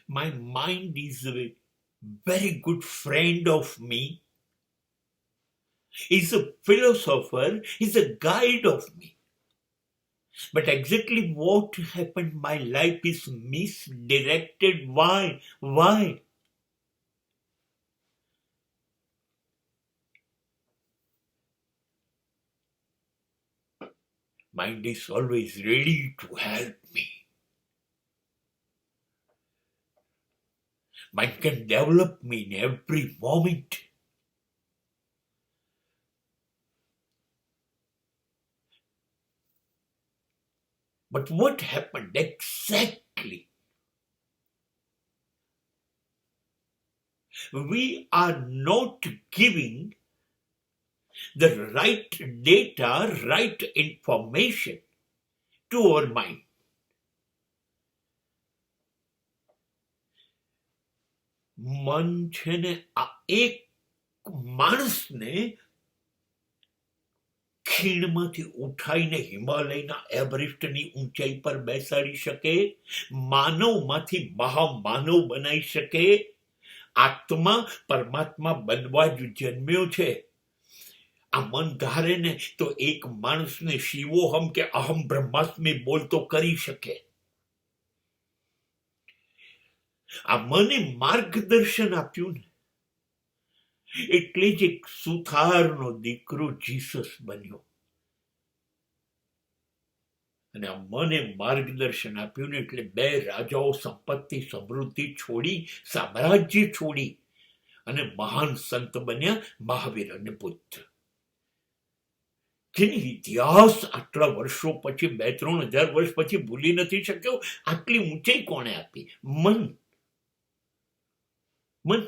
My mind is a very good friend of me. He's a philosopher. He's a guide of me. But exactly what happened? My life is misdirected. Why? Why? Mind is always ready to help me. Mind can develop me in every moment. But what happened exactly? We are not giving the right data, right information to our mind. મન છે ને આ એક માણસને ખીણમાંથી ઉઠાઈને હિમાલયના એવરેસ્ટની ઊંચાઈ પર બેસાડી શકે, માનવમાંથી મહામાનવ બનાવી શકે. આત્મા પરમાત્મા બનવા જ જન્મ્યો છે. આ મન ધારે ને તો એક માણસને શિવોહમ કે અહમ બ્રહ્માસ્મિ બોલતો કરી શકે. આ મને માર્ગદર્શન આપ્યું ને એટલે જ એક સુથારનો દીકરો જીસસ બન્યો. અને આ મને માર્ગદર્શન આપ્યું ને એટલે બે રાજાઓ સંપત્તિ સમૃદ્ધિ છોડી, સામ્રાજ્ય છોડી અને મહાન સંત બન્યા, મહાવીર અને બુદ્ધ. જેની ઇતિહાસ આટલા વર્ષો પછી, 2-3 હજાર વર્ષ પછી ભૂલી નથી શક્યો. આટલી ઊંચાઈ કોણે આપી? મન. મન.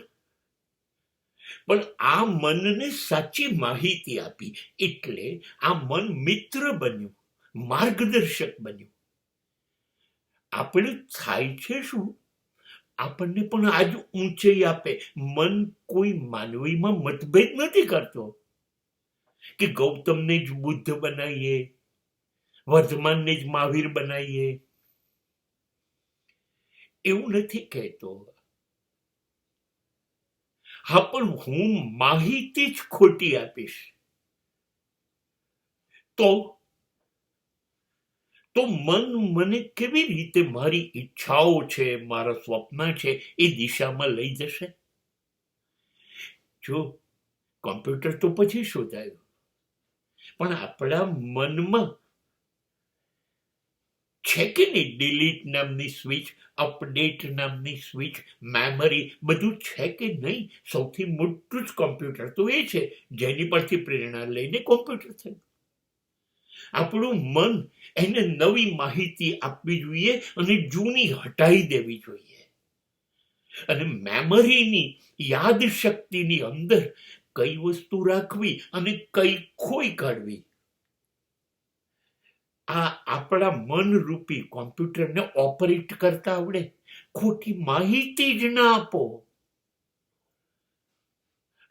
પણ આ મનને સાચી માહિતી આપી એટલે આ મન મિત્ર બન્યું, માર્ગદર્શક બન્યું. આપણે થાય છે શું? આપણને પણ આજ ઊંચાઈ આપે. મન કોઈ માનવીમાં મતભેદ નથી કરતો કે ગૌતમને જ બુદ્ધ બનાવીએ, વર્ધમાનને જ મહાવીર બનાવીએ, એવું નથી કહેતો. હા, પણ હું માહિતી જ ખોટી આપીશ તો મન મને કેવી રીતે મારી ઈચ્છાઓ છે, મારા સ્વપ્ન છે એ દિશામાં લઈ જશે? જો કોમ્પ્યુટર તો પછી શોધાયું, પણ આપણા મનમાં છે કે નહીં ડિલીટ નામની સ્વિચ, અપડેટ નામની સ્વિચ, મેમરી, બધું છે કે નહીં? સૌથી મોટું જ કોમ્પ્યુટર તો એ છે જેની પરથી પ્રેરણા લઈને કોમ્પ્યુટર થયું. આપણું મન એને નવી માહિતી આપવી જોઈએ અને જૂની હટાવી દેવી જોઈએ. અને મેમરીની, યાદ શક્તિની અંદર કઈ વસ્તુ રાખવી અને કઈ ખોઈ કાઢવી, આ આપણા મનરૂપી કોમ્પ્યુટરને ઓપરેટ કરતા આવડે. ખોટી માહિતી જ ના આપો.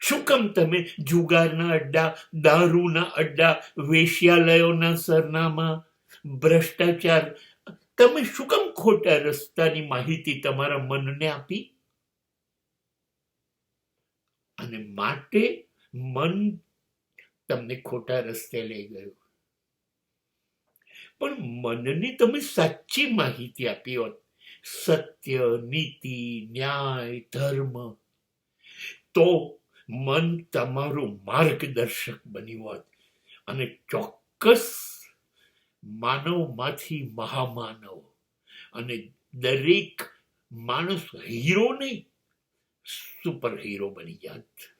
શું કામ તમે જુગારના અડ્ડા, દારૂના અડ્ડા, વેશ્યાલયોના સરનામા, ભ્રષ્ટાચાર, તમે શું કામ ખોટા રસ્તાની માહિતી તમારા મનને આપી? અને માટે મન તમને ખોટા રસ્તે લઈ ગયું. પણ મનને તમે સાચી માહિતી આપી હોત, સત્ય, નીતિ, ન્યાય, ધર્મ, તો મન તમારું માર્ગદર્શક બન્યું હોત અને ચોક્કસ માનવમાંથી મહામાનવ. અને દરેક માણસ હીરો નહીં, સુપર હીરો બની જાત.